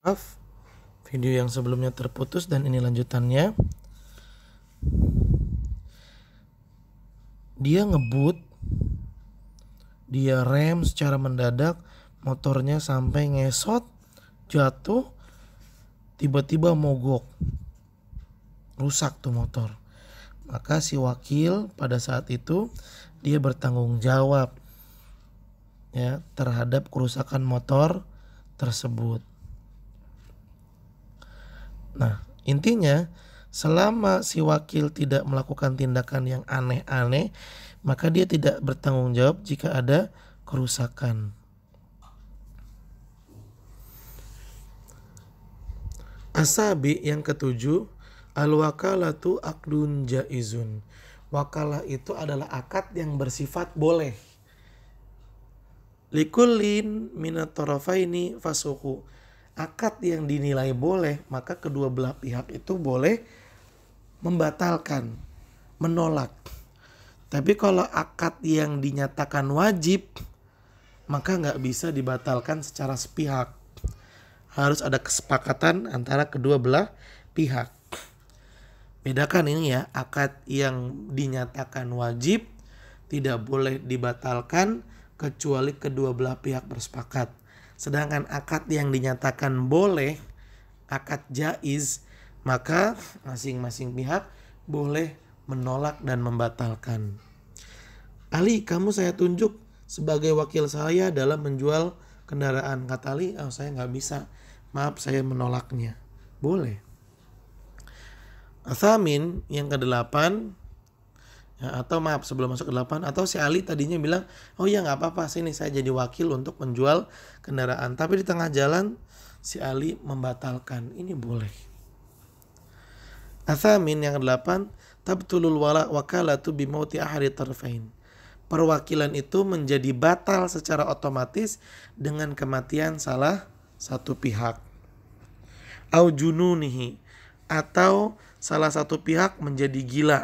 Maaf, video yang sebelumnya terputus dan ini lanjutannya. Dia ngebut, dia rem secara mendadak, motornya sampai ngesot, jatuh, tiba-tiba mogok, rusak tuh motor. Maka si wakil pada saat itu dia bertanggung jawab ya terhadap kerusakan motor tersebut. Nah, intinya selama si wakil tidak melakukan tindakan yang aneh-aneh, maka dia tidak bertanggung jawab jika ada kerusakan. Asabi yang ketujuh, al-wakalatu aqdun jaizun. Wakalah itu adalah akad yang bersifat boleh. Likullin minat tarafaini fasuhu. Akad yang dinilai boleh, maka kedua belah pihak itu boleh membatalkan, menolak. Tapi kalau akad yang dinyatakan wajib, maka nggak bisa dibatalkan secara sepihak. Harus ada kesepakatan antara kedua belah pihak. Bedakan ini ya, akad yang dinyatakan wajib tidak boleh dibatalkan kecuali kedua belah pihak bersepakat. Sedangkan akad yang dinyatakan boleh, akad jaiz, maka masing-masing pihak boleh menolak dan membatalkan. Ali, kamu saya tunjuk sebagai wakil saya dalam menjual kendaraan. Kata Ali, saya nggak bisa. Maaf, saya menolaknya. Boleh. Athamin yang ke-8, ya, atau maaf sebelum masuk ke-8, atau si Ali tadinya bilang, oh ya nggak apa-apa, sini saya jadi wakil untuk menjual kendaraan. Tapi di tengah jalan si Ali membatalkan. Ini boleh. Athamin yang ke-8, tabtulul wakalatu bimauti ahadi tarfain. Perwakilan itu menjadi batal secara otomatis dengan kematian salah satu pihak. Au jununihi, atau salah satu pihak menjadi gila.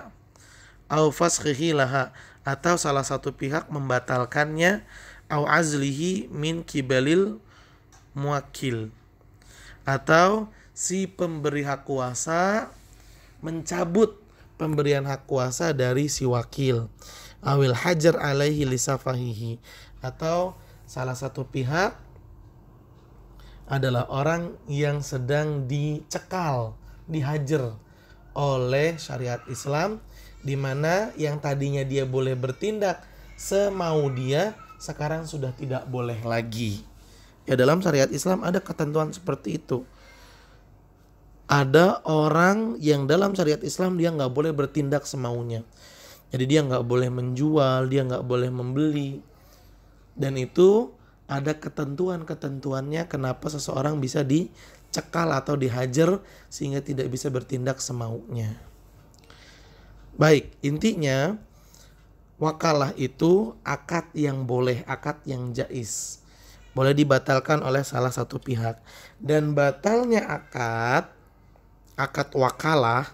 Au fashihi laha, atau salah satu pihak membatalkannya. Au azlihi min kibalil muwakil, atau si pemberi hak kuasa mencabut pemberian hak kuasa dari si wakil. Awil hajar alaihi lisafahihi, atau salah satu pihak adalah orang yang sedang dicekal, dihajar oleh syariat Islam, di mana yang tadinya dia boleh bertindak semau dia, sekarang sudah tidak boleh lagi. Ya, dalam syariat Islam ada ketentuan seperti itu. Ada orang yang dalam syariat Islam dia nggak boleh bertindak semaunya. Jadi dia nggak boleh menjual, dia nggak boleh membeli. Dan itu ada ketentuan-ketentuannya kenapa seseorang bisa dicekal atau dihajar sehingga tidak bisa bertindak semaunya. Baik, intinya wakalah itu akad yang boleh, akad yang jaiz. Boleh dibatalkan oleh salah satu pihak. Dan batalnya akad wakalah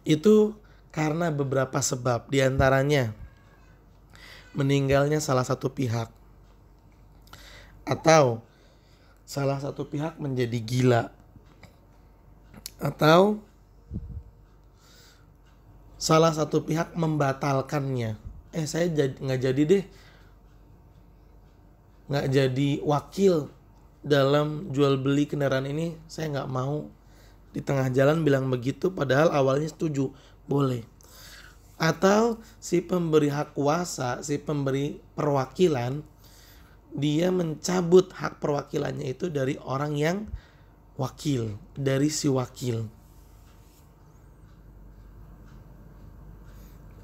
itu karena beberapa sebab, diantaranya meninggalnya salah satu pihak, atau salah satu pihak menjadi gila, atau salah satu pihak membatalkannya. Saya nggak jadi deh, nggak jadi wakil dalam jual beli kendaraan ini, saya nggak mau. Di tengah jalan bilang begitu, padahal awalnya setuju, boleh. Atau si pemberi hak kuasa, si pemberi perwakilan, dia mencabut hak perwakilannya itu dari orang yang wakil, dari si wakil.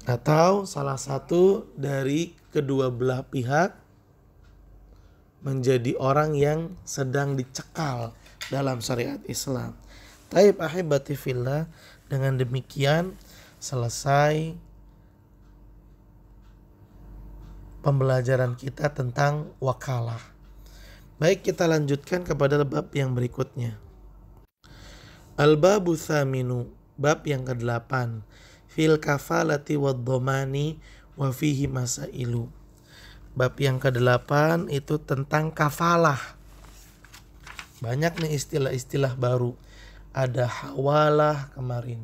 Atau salah satu dari kedua belah pihak menjadi orang yang sedang dicekal dalam syariat Islam. Taib ahibati fillah, dengan demikian selesai pembelajaran kita tentang wakalah. Baik, kita lanjutkan kepada bab yang berikutnya. Al-babu thaminu, bab yang ke-8. Fil kafalati wad dhamani wa fihi masailu. Bab yang ke-8 itu tentang kafalah. Banyak nih istilah-istilah baru. Ada hawalah kemarin,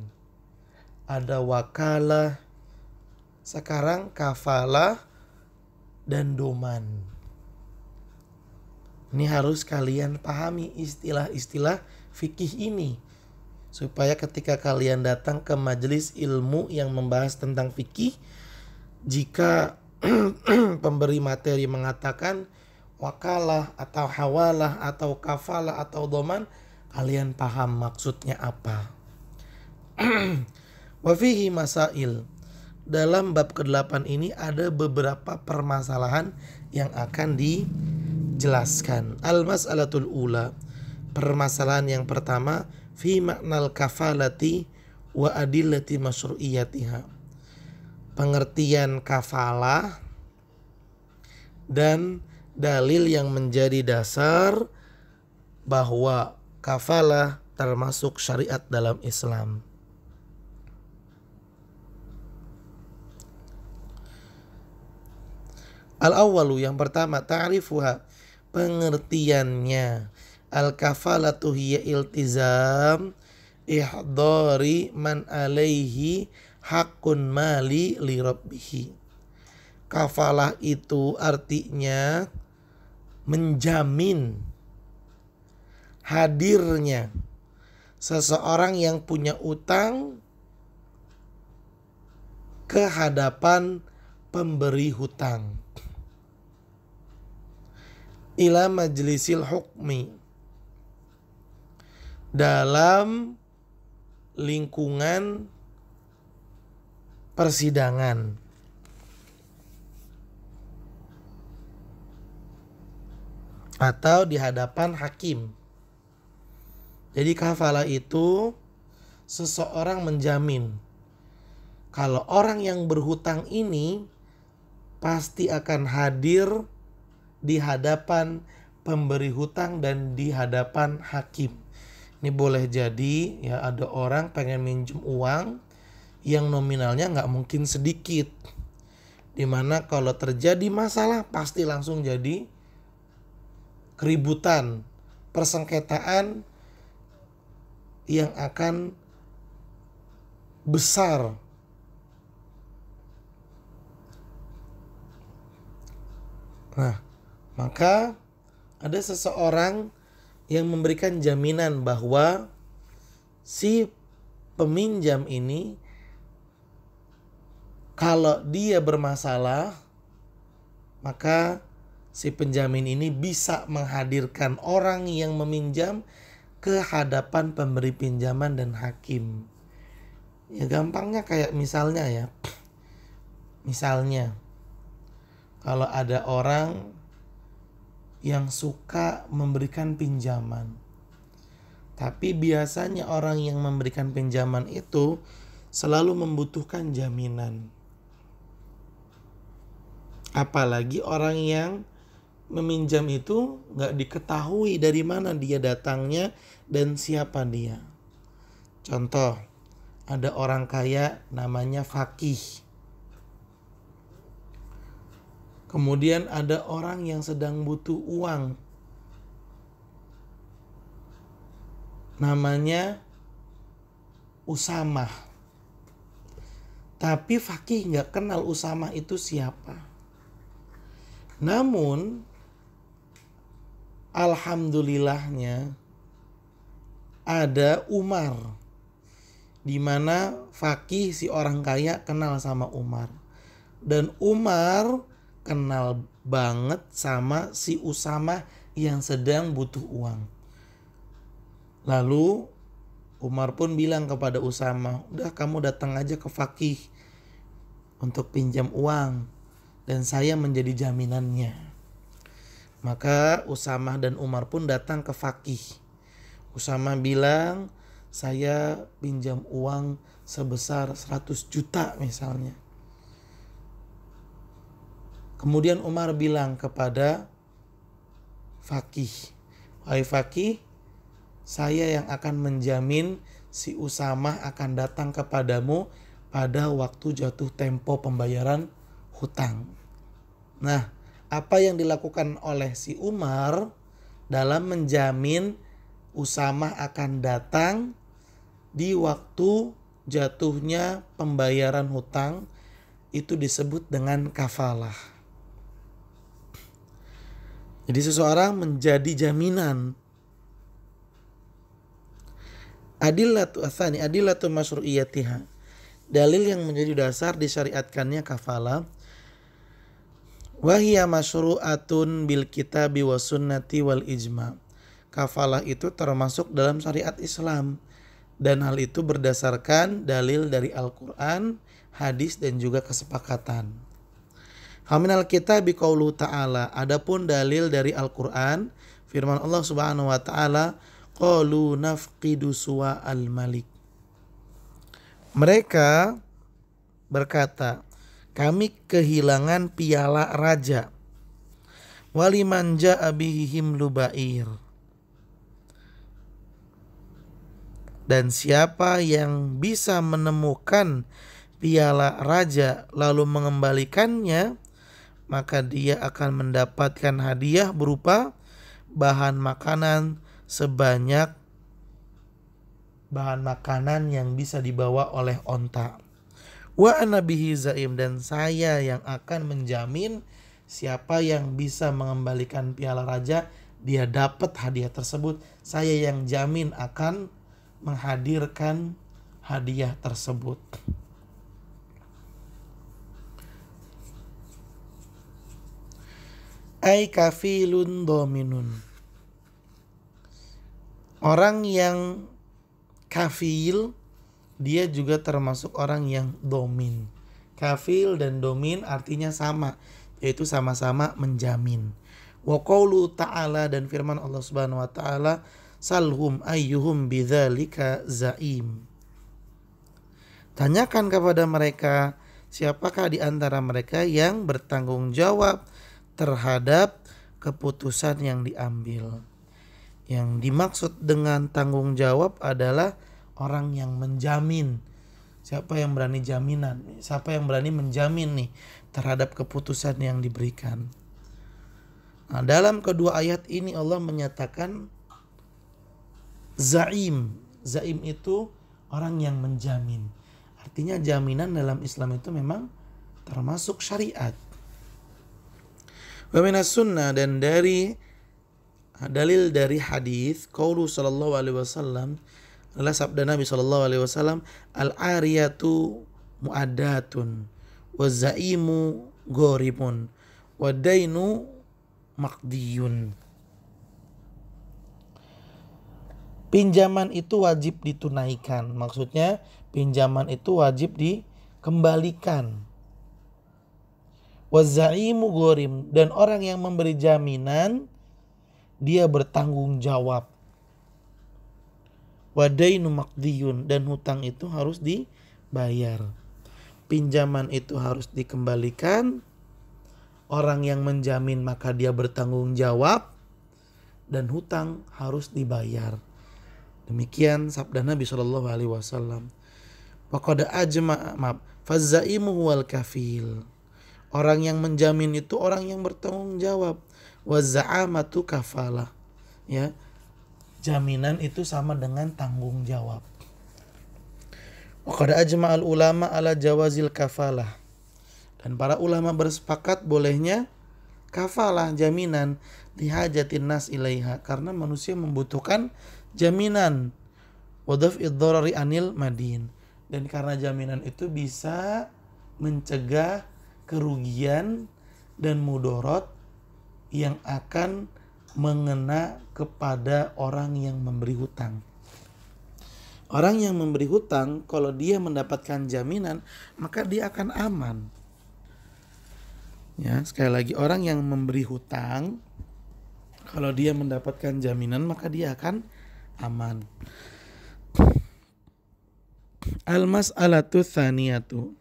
ada wakalah, sekarang kafalah dan doman. Ini harus kalian pahami istilah-istilah fikih ini, supaya ketika kalian datang ke majelis ilmu yang membahas tentang fikih, jika pemberi materi mengatakan wakalah atau hawalah atau kafalah atau doman, kalian paham maksudnya apa. Wafihi masail. Dalam bab ke-8 ini ada beberapa permasalahan yang akan dijelaskan. Al-mas'alatul ula. Permasalahan yang pertama, fi maknal kafalati wa adillati masyru'iyatiha. Pengertian kafalah dan dalil yang menjadi dasar bahwa kafalah termasuk syariat dalam Islam. Al-awwalu, yang pertama, ta'rifuha, pengertiannya. Al-kafalatu hiya iltizam ihdari man alaihi haqqun mali li rabbihi. Kafalah itu artinya menjamin hadirnya seseorang yang punya utang ke hadapan pemberi hutang. Ila majlisil hukmi, dalam lingkungan persidangan. Atau di hadapan hakim. Jadi kafalah itu seseorang menjamin kalau orang yang berhutang ini pasti akan hadir di hadapan pemberi hutang dan di hadapan hakim. Ini boleh jadi ya ada orang pengen minjem uang yang nominalnya nggak mungkin sedikit, dimana kalau terjadi masalah pasti langsung jadi keributan, persengketaan yang akan besar. Nah, maka ada seseorang yang memberikan jaminan bahwa si peminjam ini kalau dia bermasalah, maka si penjamin ini bisa menghadirkan orang yang meminjam ke hadapan pemberi pinjaman dan hakim. Ya gampangnya kayak misalnya ya. Misalnya kalau ada orang yang suka memberikan pinjaman, tapi biasanya orang yang memberikan pinjaman itu selalu membutuhkan jaminan. Apalagi orang yang meminjam itu nggak diketahui dari mana dia datangnya dan siapa dia. Contoh, ada orang kaya namanya Fakih. Kemudian ada orang yang sedang butuh uang, namanya Usamah. Tapi Fakih nggak kenal Usamah itu siapa. Namun alhamdulillahnya ada Umar, di mana Fakih si orang kaya kenal sama Umar, dan Umar kenal banget sama si Usamah yang sedang butuh uang. Lalu Umar pun bilang kepada Usamah, udah kamu datang aja ke Fakih untuk pinjam uang dan saya menjadi jaminannya. Maka Usamah dan Umar pun datang ke Fakih. Usamah bilang, saya pinjam uang sebesar 100 juta misalnya. Kemudian Umar bilang kepada Fakih, wahai Fakih, saya yang akan menjamin si Usamah akan datang kepadamu pada waktu jatuh tempo pembayaran hutang. Nah, apa yang dilakukan oleh si Umar dalam menjamin Usamah akan datang di waktu jatuhnya pembayaran hutang, itu disebut dengan kafalah. Jadi seseorang menjadi jaminan. Adillatu masyru'iyatiha. Dalil yang menjadi dasar disyariatkannya kafalah. Wahia masyru'atun bil kitabi wa sunnati wal ijma'. Kafalah itu termasuk dalam syariat Islam. Dan hal itu berdasarkan dalil dari Al-Quran, hadis dan juga kesepakatan. Haminal kitabi qauluhu ta'ala. Adapun dalil dari Al-Quran, firman Allah Subhanahu wa taala, qalu nafqidu suwa al-malik. Mereka berkata, kami kehilangan piala raja. Waliman ja'a bihi himlu ba'ir. Dan siapa yang bisa menemukan piala raja lalu mengembalikannya, maka dia akan mendapatkan hadiah berupa bahan makanan sebanyak bahan makanan yang bisa dibawa oleh onta. Wa ana bihi zaim, dan saya yang akan menjamin siapa yang bisa mengembalikan piala raja, dia dapat hadiah tersebut. Saya yang jamin akan menghadirkan hadiah tersebut. Ai kafilun dominun. Orang yang kafil, dia juga termasuk orang yang domin. Kafil dan domin artinya sama, yaitu sama-sama menjamin. Wa qaulu ta'ala, dan firman Allah Subhanahu wa taala, salhum ayyuhum bidzalika zaim. Tanyakan kepada mereka, siapakah di antara mereka yang bertanggung jawab terhadap keputusan yang diambil. Yang dimaksud dengan tanggung jawab adalah orang yang menjamin. Siapa yang berani jaminan? Siapa yang berani menjamin nih terhadap keputusan yang diberikan? Nah, dalam kedua ayat ini Allah menyatakan zaim. Zaim itu orang yang menjamin. Artinya jaminan dalam Islam itu memang termasuk syariat. Wa minas sunnah, dan dari dalil dari hadis qaulu sallallahu alaihi wasallam adalah sabda Nabi sallallahu alaihi wasallam, al-ariyatu mu'addatun wa zaimu ghorimun wa dainu maqdiyun. Pinjaman itu wajib ditunaikan. Maksudnya pinjaman itu wajib dikembalikan. Wa zaimu ghorim, dan orang yang memberi jaminan dia bertanggung jawab. Wa dainu maqdiyun, dan hutang itu harus dibayar. Pinjaman itu harus dikembalikan. Orang yang menjamin maka dia bertanggung jawab, dan hutang harus dibayar. Demikian sabda Nabi sallallahu alaihi wasallam. Wa qad ajma'a fazaimu wal kafil. Orang yang menjamin itu orang yang bertanggung jawab. Wa za'amatu kafalah. Ya. Jaminan itu sama dengan tanggung jawab. Wa qad ajma'al ulama ala jawazil kafalah. Dan para ulama bersepakat bolehnya kafalah, jaminan, lihajatin nas ilaiha, karena manusia membutuhkan jaminan. Wa daf'id dharari anil madin, dan karena jaminan itu bisa mencegah kerugian dan mudorot yang akan mengena kepada orang yang memberi hutang. Orang yang memberi hutang, kalau dia mendapatkan jaminan, maka dia akan aman. Ya, sekali lagi, orang yang memberi hutang, kalau dia mendapatkan jaminan, maka dia akan aman. Al-mas'alatu tsaniyatu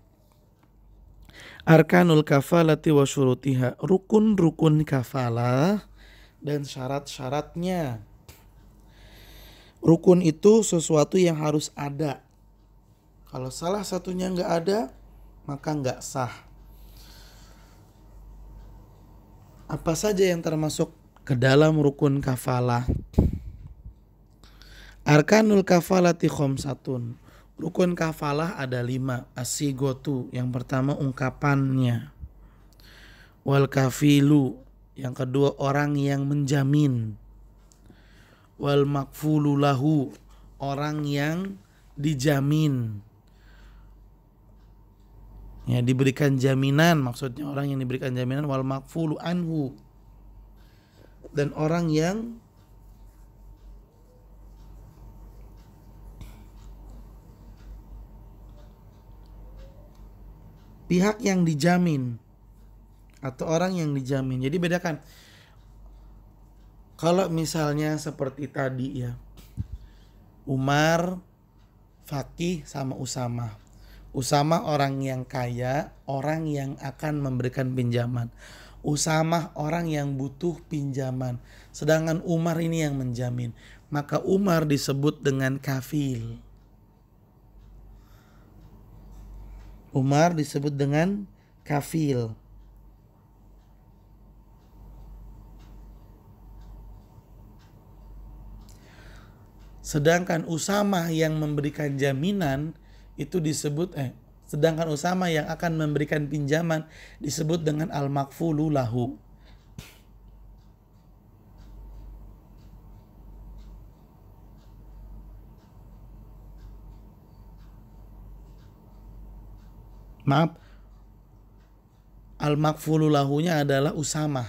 arkanul kafalati wa syurutiha, rukun-rukun kafalah dan syarat-syaratnya. Rukun itu sesuatu yang harus ada. Kalau salah satunya nggak ada, maka nggak sah. Apa saja yang termasuk ke dalam rukun kafalah? Arkanul kafalati khamsatun. Rukun kafalah ada 5. As-sigotu, yang pertama ungkapannya. Wal kafilu, yang kedua orang yang menjamin. Wal makfulu lahu, orang yang dijamin. Ya, diberikan jaminan, maksudnya orang yang diberikan jaminan. Wal makfulu anhu, dan orang yang pihak yang dijamin atau orang yang dijamin. Jadi bedakan. Kalau misalnya seperti tadi ya, Umar, Fakih sama Usama. Usama orang yang kaya, orang yang akan memberikan pinjaman. Usama orang yang butuh pinjaman. Sedangkan Umar ini yang menjamin. Maka Umar disebut dengan kafil. Umar disebut dengan kafil. Sedangkan Usama yang memberikan jaminan itu disebut sedangkan Usama yang akan memberikan pinjaman disebut dengan al-makfulu lahu. Maaf, al-makfulu lahunya adalah Usama.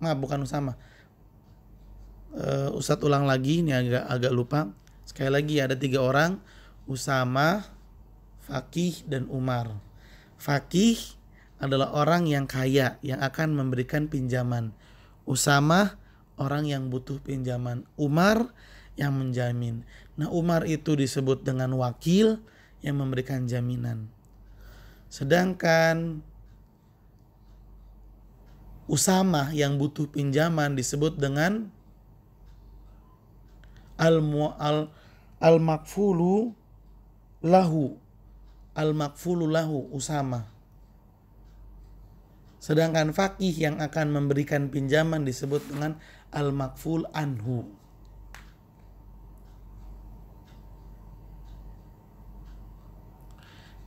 Maaf, bukan Usama. Ustadz ulang lagi, ini agak lupa. Sekali lagi, ada 3 orang, Usama, Fakih, dan Umar. Fakih adalah orang yang kaya yang akan memberikan pinjaman. Usama orang yang butuh pinjaman. Umar yang menjamin. Nah, Umar itu disebut dengan wakil yang memberikan jaminan. Sedangkan Usama yang butuh pinjaman disebut dengan al-makfulu lahu. Al-makfulu lahu Usama. Sedangkan Fakih yang akan memberikan pinjaman disebut dengan al-makful anhu.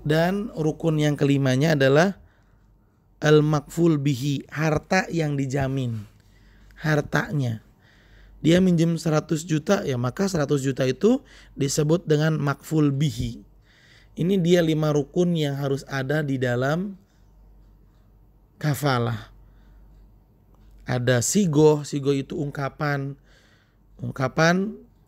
Dan rukun yang kelimanya adalah al-makful bihi, harta yang dijamin. Hartanya. Dia minjem 100 juta, ya maka 100 juta itu disebut dengan makful bihi. Ini dia 5 rukun yang harus ada di dalam kafalah. Ada sigo itu ungkapan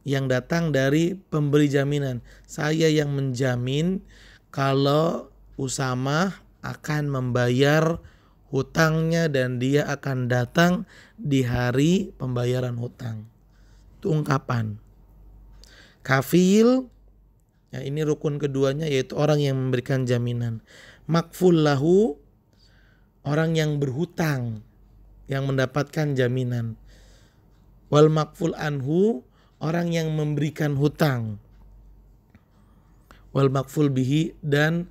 yang datang dari pemberi jaminan. Saya yang menjamin kalau Usama akan membayar hutangnya dan dia akan datang di hari pembayaran hutang. Itu ungkapan. Kafil, ya ini rukun keduanya, yaitu orang yang memberikan jaminan. Makful lahu, orang yang berhutang yang mendapatkan jaminan. Wal makful anhu, orang yang memberikan hutang. Wal makful bihi, dan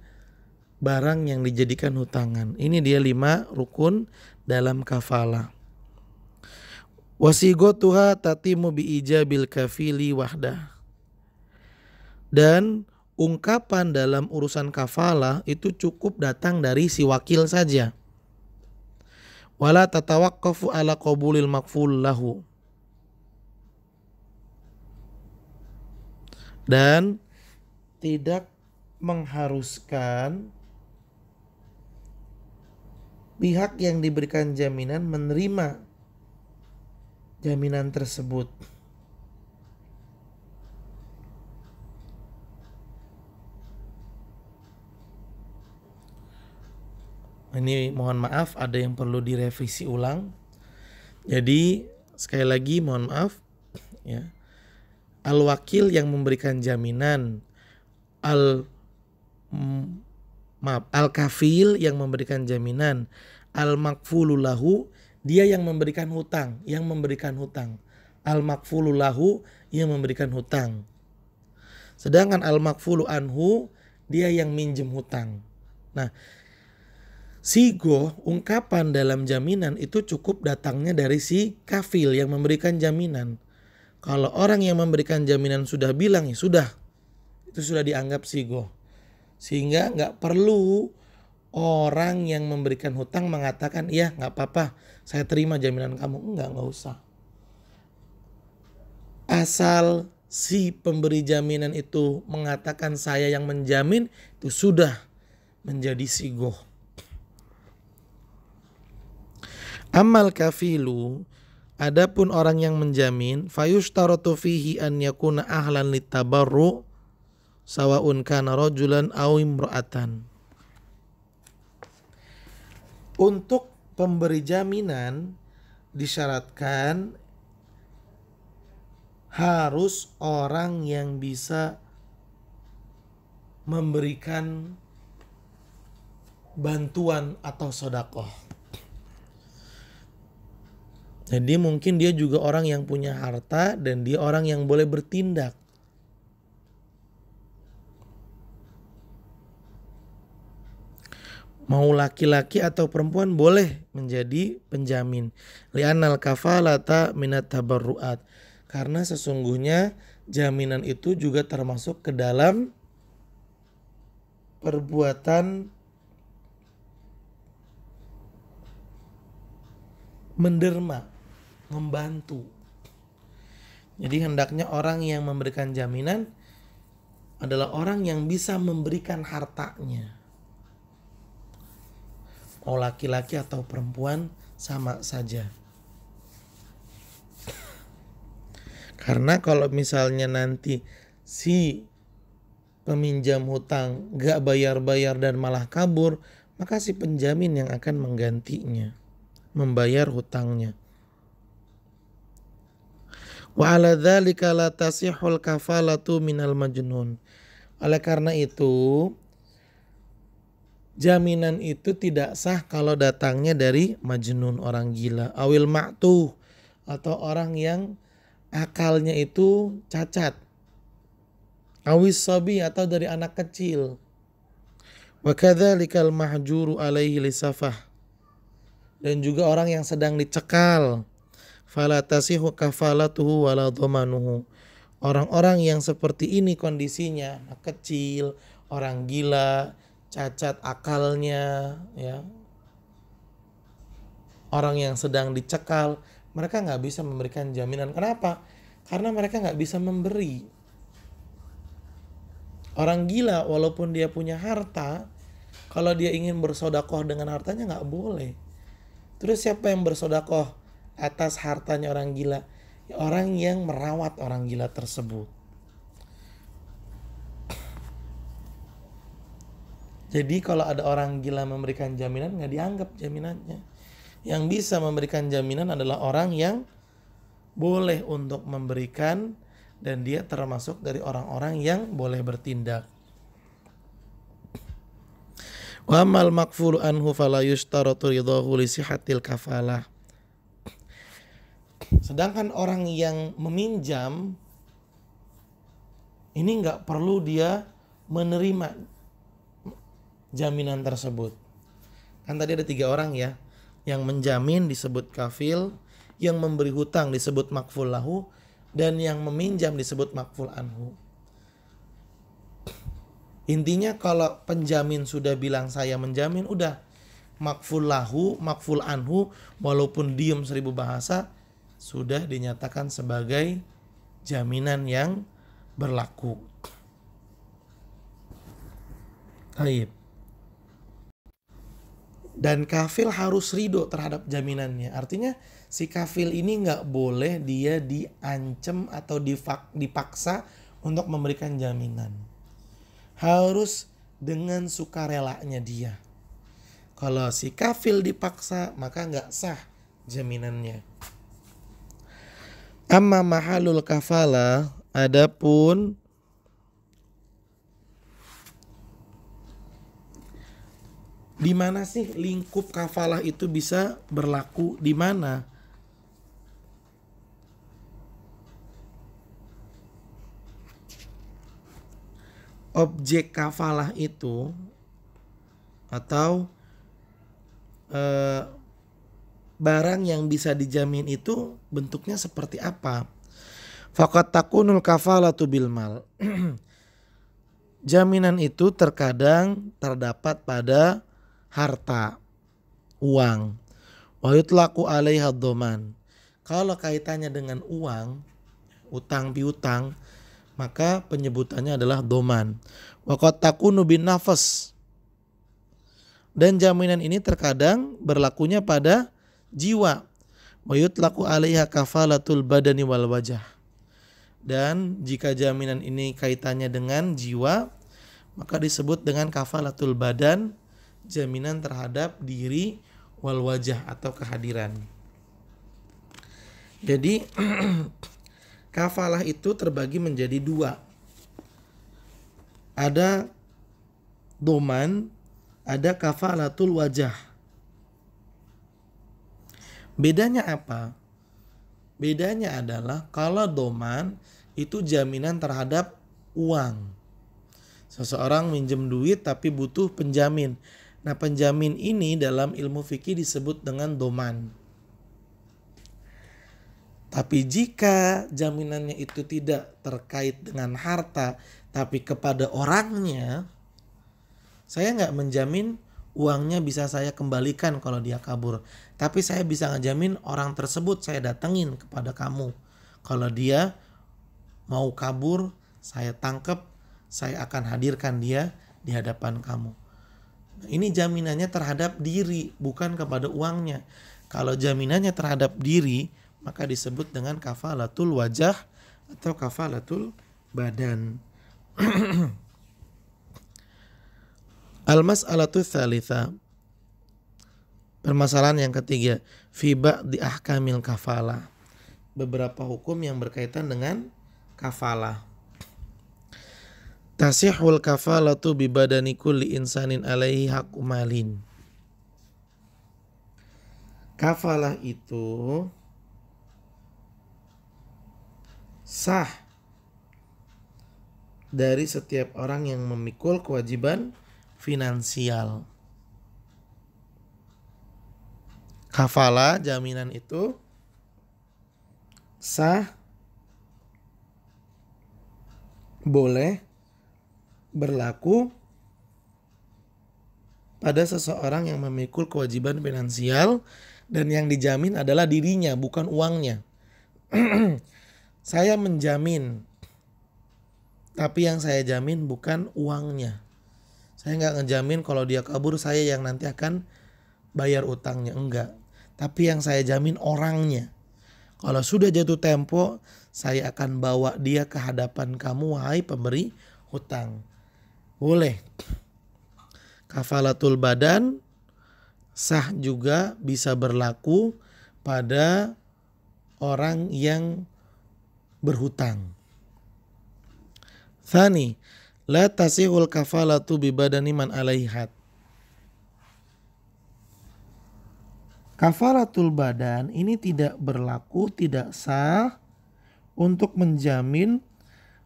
barang yang dijadikan hutangan. Ini dia 5 rukun dalam kafalah. Wasigotuha tatimu biijabil kafili wahdah. Dan ungkapan dalam urusan kafalah itu cukup datang dari si wakil saja. Wala tatawaqqafu ala qabulil makful lahu. Dan tidak mengharuskan pihak yang diberikan jaminan menerima jaminan tersebut. Ini mohon maaf, ada yang perlu direvisi ulang. Jadi sekali lagi mohon maaf ya. Al-wakil yang memberikan jaminan, al-kafil yang memberikan jaminan, al-makfulu lahu, dia yang memberikan hutang, Al-makfulu lahu yang memberikan hutang. Sedangkan al-makfulu anhu, dia yang minjem hutang. Nah, sigo, ungkapan dalam jaminan itu cukup datangnya dari si kafil yang memberikan jaminan. Kalau orang yang memberikan jaminan sudah bilang, ya sudah, itu sudah dianggap sigoh. Sehingga nggak perlu orang yang memberikan hutang mengatakan, iya nggak apa-apa, saya terima jaminan kamu. Nggak usah. Asal si pemberi jaminan itu mengatakan saya yang menjamin, itu sudah menjadi sigoh. Amal kafilu, adapun orang yang menjamin, fayushtaratu fihi an yakuna ahlan litabarru sawaun kana rajulan aw imra'atan. Untuk pemberi jaminan disyaratkan harus orang yang bisa memberikan bantuan atau sedekah. Jadi mungkin dia juga orang yang punya harta dan dia orang yang boleh bertindak. Mau laki-laki atau perempuan boleh menjadi penjamin. Li'annal kafalata minat tabarruat. Karena sesungguhnya jaminan itu juga termasuk ke dalam perbuatan menderma, membantu. Jadi hendaknya orang yang memberikan jaminan adalah orang yang bisa memberikan hartanya. Mau laki-laki atau perempuan sama saja. Karena kalau misalnya nanti si peminjam hutang gak bayar-bayar dan malah kabur, maka si penjamin yang akan menggantinya, membayar hutangnya. Wa ala dzalika la tasihul kafalatu minal majnun. Oleh karena itu, jaminan itu tidak sah kalau datangnya dari majnun, orang gila, awil ma'tuh, atau orang yang akalnya itu cacat, awis sabi, atau dari anak kecil. Wa kadzalikal mahjuru alaihi lisafah, dan juga orang yang sedang dicekal, fala tasihu kafalatuhu wala dhamanuhu. Orang-orang yang seperti ini kondisinya, anak kecil, orang gila, cacat akalnya, ya, orang yang sedang dicekal, mereka nggak bisa memberikan jaminan. Kenapa? Karena mereka nggak bisa memberi. Orang gila walaupun dia punya harta, kalau dia ingin bersodakoh dengan hartanya nggak boleh. Terus siapa yang bersodakoh atas hartanya orang gila? Ya, orang yang merawat orang gila tersebut. Jadi kalau ada orang gila memberikan jaminan, nggak dianggap jaminannya. Yang bisa memberikan jaminan adalah orang yang boleh untuk memberikan, dan dia termasuk dari orang-orang yang boleh bertindak. Wa amal makfulu anhu fala yushtaratu ridahu li sihatil kafalah. Sedangkan orang yang meminjam ini nggak perlu dia menerima jaminan tersebut. Kan tadi ada 3 orang ya, yang menjamin disebut kafil, yang memberi hutang disebut makful lahu, dan yang meminjam disebut makful anhu. Intinya kalau penjamin sudah bilang saya menjamin, udah makful lahu, makful anhu, walaupun diem 1000 bahasa, sudah dinyatakan sebagai jaminan yang berlaku. Baik. Dan kafil harus ridho terhadap jaminannya. Artinya si kafil ini nggak boleh dia diancam atau dipaksa untuk memberikan jaminan. Harus dengan sukarelanya dia. Kalau si kafil dipaksa, maka nggak sah jaminannya. Amma mahalul kafala, adapun di mana sih lingkup kafalah itu bisa berlaku di mana? Objek kafalah itu atau barang yang bisa dijamin itu bentuknya seperti apa? Faqad takunul kafalatu bil mal. Jaminan itu terkadang terdapat pada harta, uang. Wa yutlaqu 'alaiha dhaman. Kalau kaitannya dengan uang, utang piutang, maka penyebutannya adalah doman. Wa qad takunu bin nafas. Dan jaminan ini terkadang berlakunya pada jiwa. Wa yutlaqu 'alaiha kafalatul badani wal wajah. Dan jika jaminan ini kaitannya dengan jiwa, maka disebut dengan kafalatul badan, jaminan terhadap diri wal wajah atau kehadiran. Jadi kafalah itu terbagi menjadi dua. Ada doman, ada kafalatul wajah. Bedanya apa? Bedanya adalah kalau doman itu jaminan terhadap uang. Seseorang minjem duit tapi butuh penjamin. Nah, penjamin ini dalam ilmu fikih disebut dengan doman. Tapi jika jaminannya itu tidak terkait dengan harta, tapi kepada orangnya, saya nggak menjamin uangnya bisa saya kembalikan kalau dia kabur. Tapi saya bisa ngejamin orang tersebut saya datengin kepada kamu. Kalau dia mau kabur, saya tangkap, saya akan hadirkan dia di hadapan kamu. Nah, ini jaminannya terhadap diri, bukan kepada uangnya. Kalau jaminannya terhadap diri, maka disebut dengan kafalatul wajah atau kafalatul badan. Al-mas'alatu tsalitsa. Permasalahan yang ketiga, fi ba'di ahkamil kafalah. Beberapa hukum yang berkaitan dengan kafalah. Tasihul kafalatu bi badani kulli insanin alaihi haqqu malin. Kafalah itu sah dari setiap orang yang memikul kewajiban finansial. Kafalah, jaminan itu sah, boleh berlaku pada seseorang yang memikul kewajiban finansial dan yang dijamin adalah dirinya, bukan uangnya. Saya menjamin, tapi yang saya jamin bukan uangnya. Saya nggak ngejamin kalau dia kabur saya yang nanti akan bayar utangnya, enggak. Tapi yang saya jamin orangnya. Kalau sudah jatuh tempo, saya akan bawa dia ke hadapan kamu, wahai pemberi hutang. Boleh. Kafalatul badan sah juga bisa berlaku pada orang yang berhutang. Tsani, la tasihul kafalatu bi badani man alaihat. Kafaratul badan ini tidak berlaku, tidak sah untuk menjamin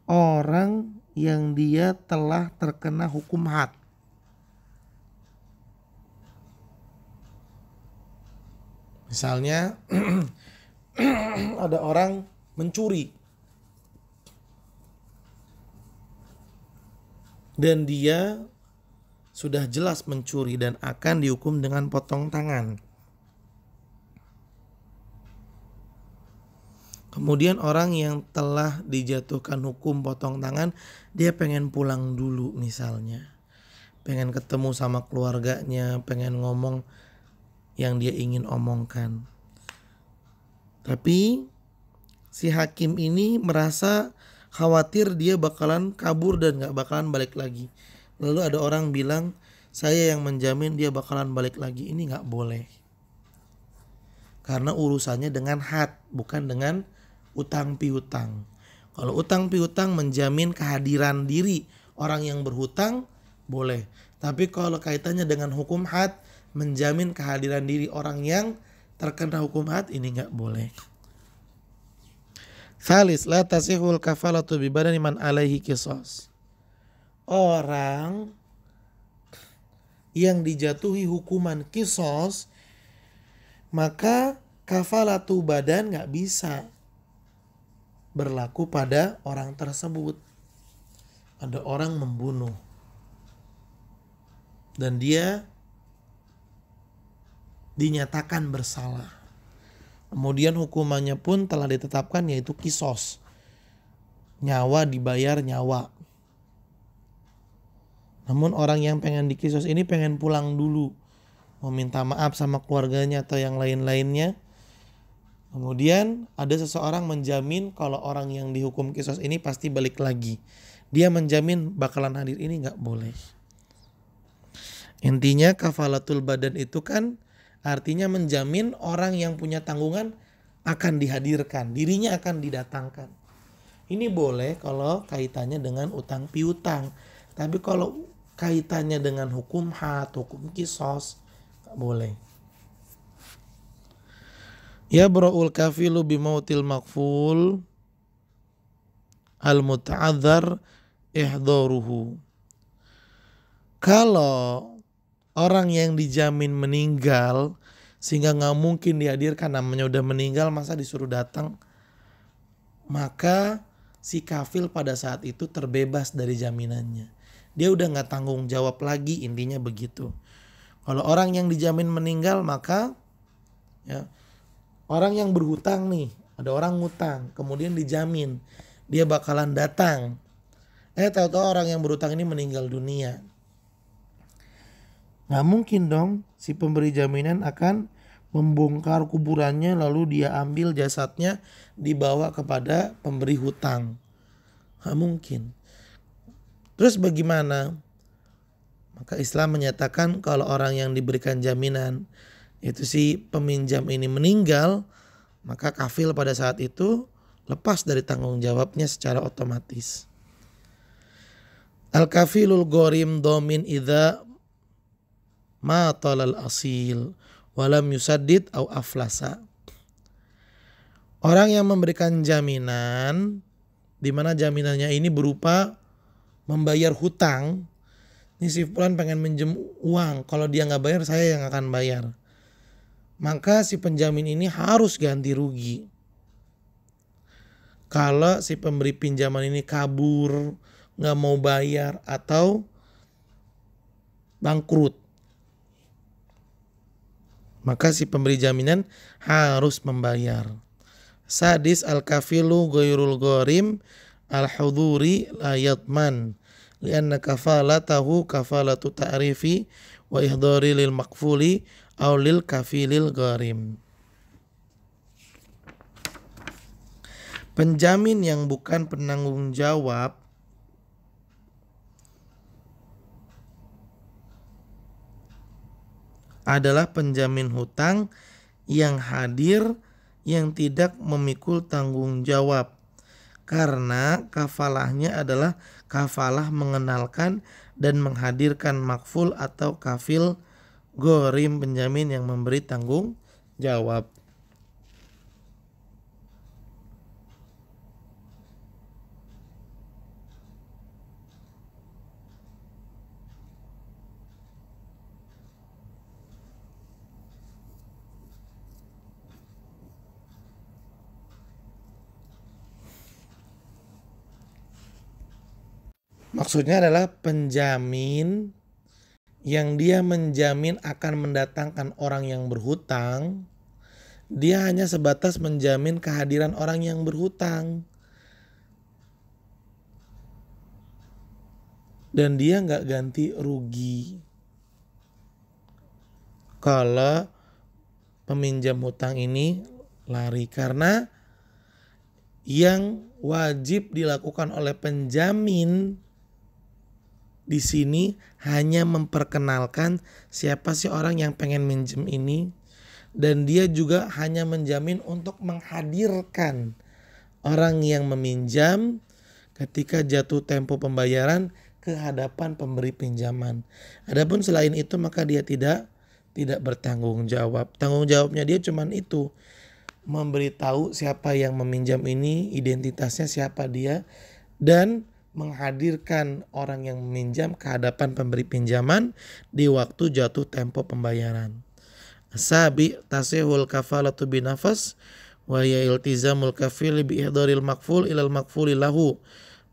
orang yang dia telah terkena hukum had. Misalnya ada orang mencuri dan dia sudah jelas mencuri dan akan dihukum dengan potong tangan. Kemudian orang yang telah dijatuhkan hukum potong tangan, dia pengen pulang dulu misalnya. Pengen ketemu sama keluarganya, pengen ngomong yang dia ingin omongkan. Tapi si hakim ini merasa khawatir dia bakalan kabur dan gak bakalan balik lagi. Lalu ada orang bilang, saya yang menjamin dia bakalan balik lagi. Ini gak boleh. Karena urusannya dengan had, bukan dengan utang piutang. Kalau utang piutang menjamin kehadiran diri orang yang berhutang, boleh. Tapi kalau kaitannya dengan hukum had, menjamin kehadiran diri orang yang terkena hukum had, ini gak boleh. Tsalis, la tasihul kafalatu bi badani man alaihi qisas. Orang yang dijatuhi hukuman qisas, maka kafalatu badan gak bisa. berlaku pada orang tersebut. Ada orang membunuh dan dia dinyatakan bersalah. Kemudian hukumannya pun telah ditetapkan, yaitu kisos. Nyawa dibayar nyawa. Namun orang yang pengen dikisos ini pengen pulang dulu, meminta maaf sama keluarganya atau yang lain-lainnya. Kemudian ada seseorang menjamin kalau orang yang dihukum kisos ini pasti balik lagi. Dia menjamin bakalan hadir, ini gak boleh. Intinya kafalatul badan itu kan artinya menjamin orang yang punya tanggungan akan dihadirkan, dirinya akan didatangkan. Ini boleh kalau kaitannya dengan utang piutang. Tapi kalau kaitannya dengan hukum had, hukum kisos, gak boleh. Ya bra'ul kafilu bimautil makful al-muta'adzar ihdaruhu. Kalau orang yang dijamin meninggal sehingga gak mungkin dihadirkan, namanya udah meninggal masa disuruh datang, maka si kafil pada saat itu terbebas dari jaminannya. Dia udah gak tanggung jawab lagi, intinya begitu. Kalau orang yang dijamin meninggal, maka ya, orang yang berhutang nih, ada orang ngutang, kemudian dijamin dia bakalan datang. Tahu-tahu orang yang berhutang ini meninggal dunia. Gak mungkin dong si pemberi jaminan akan membongkar kuburannya lalu dia ambil jasadnya dibawa kepada pemberi hutang. Gak mungkin. Terus bagaimana? Maka Islam menyatakan kalau orang yang diberikan jaminan itu si peminjam ini meninggal, maka kafil pada saat itu lepas dari tanggung jawabnya secara otomatis. Al-kafilul gharim domin idza ma talal asil walam yusaddid au aflasa. Orang yang memberikan jaminan, di mana jaminannya ini berupa membayar hutang. Ini si fulan pengen minjem uang, kalau dia nggak bayar saya yang akan bayar. Maka si penjamin ini harus ganti rugi. Kalau si pemberi pinjaman ini kabur, nggak mau bayar atau bangkrut, maka si pemberi jaminan harus membayar. Sadis al-kafilu ghairul gharim al-huduri la yatman lianna kafalatahu kafalatu ta'rifi wa ihdari lil makfuli aw lil kafilil gharim. Penjamin yang bukan penanggung jawab adalah penjamin hutang yang hadir yang tidak memikul tanggung jawab, karena kafalahnya adalah kafalah mengenalkan dan menghadirkan makful atau kafil gharim, penjamin yang memberi tanggung jawab. Maksudnya adalah penjamin yang dia menjamin akan mendatangkan orang yang berhutang. Dia hanya sebatas menjamin kehadiran orang yang berhutang. Dan dia nggak ganti rugi. Kalau peminjam hutang ini lari, karena yang wajib dilakukan oleh penjamin di sini hanya memperkenalkan siapa sih orang yang pengen minjem ini, dan dia juga hanya menjamin untuk menghadirkan orang yang meminjam ketika jatuh tempo pembayaran ke hadapan pemberi pinjaman. Adapun selain itu maka dia tidak bertanggung jawab. Tanggung jawabnya dia cuman itu, memberitahu siapa yang meminjam ini, identitasnya siapa dia, dan menghadirkan orang yang meminjam ke hadapan pemberi pinjaman di waktu jatuh tempo pembayaran. Sabi tasihul kafalatu binafas wa ya iltizamul kafil bi ihdaril makful ilal makfuli lahu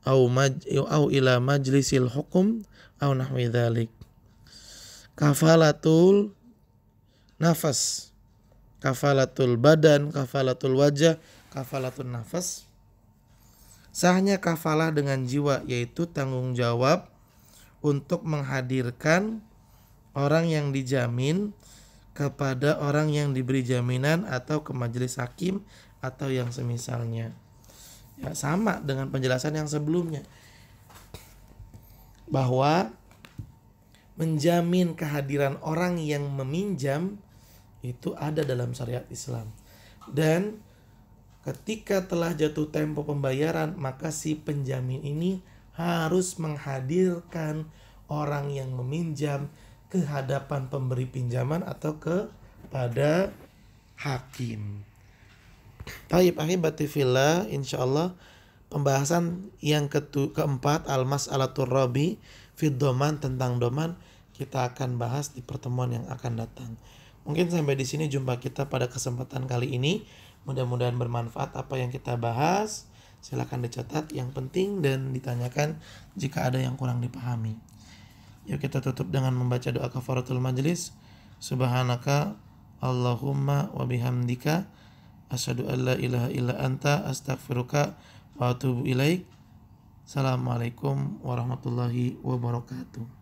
au ila majlisil hukum au nahwi dzalik. Kafalatul nafas, kafalatul badan, kafalatul wajah, kafalatul nafas. Sahnya kafalah dengan jiwa, yaitu tanggung jawab untuk menghadirkan orang yang dijamin kepada orang yang diberi jaminan atau ke majelis hakim atau yang semisalnya. Ya, sama dengan penjelasan yang sebelumnya, bahwa menjamin kehadiran orang yang meminjam itu ada dalam syariat Islam. Dan ketika telah jatuh tempo pembayaran, maka si penjamin ini harus menghadirkan orang yang meminjam ke hadapan pemberi pinjaman atau kepada hakim. Taib ahibati fillah, insyaallah pembahasan yang keempat, al-mas'alatur rabi fid doman, tentang doman, kita akan bahas di pertemuan yang akan datang. Mungkin sampai di sini jumpa kita pada kesempatan kali ini. Mudah-mudahan bermanfaat apa yang kita bahas. Silakan dicatat yang penting dan ditanyakan jika ada yang kurang dipahami. Yuk kita tutup dengan membaca doa kafaratul majlis. Subhanaka Allahumma wa bihamdika asyhadu an la ilaha illa anta astaghfiruka wa atubu ilaik. Assalamualaikum warahmatullahi wabarakatuh.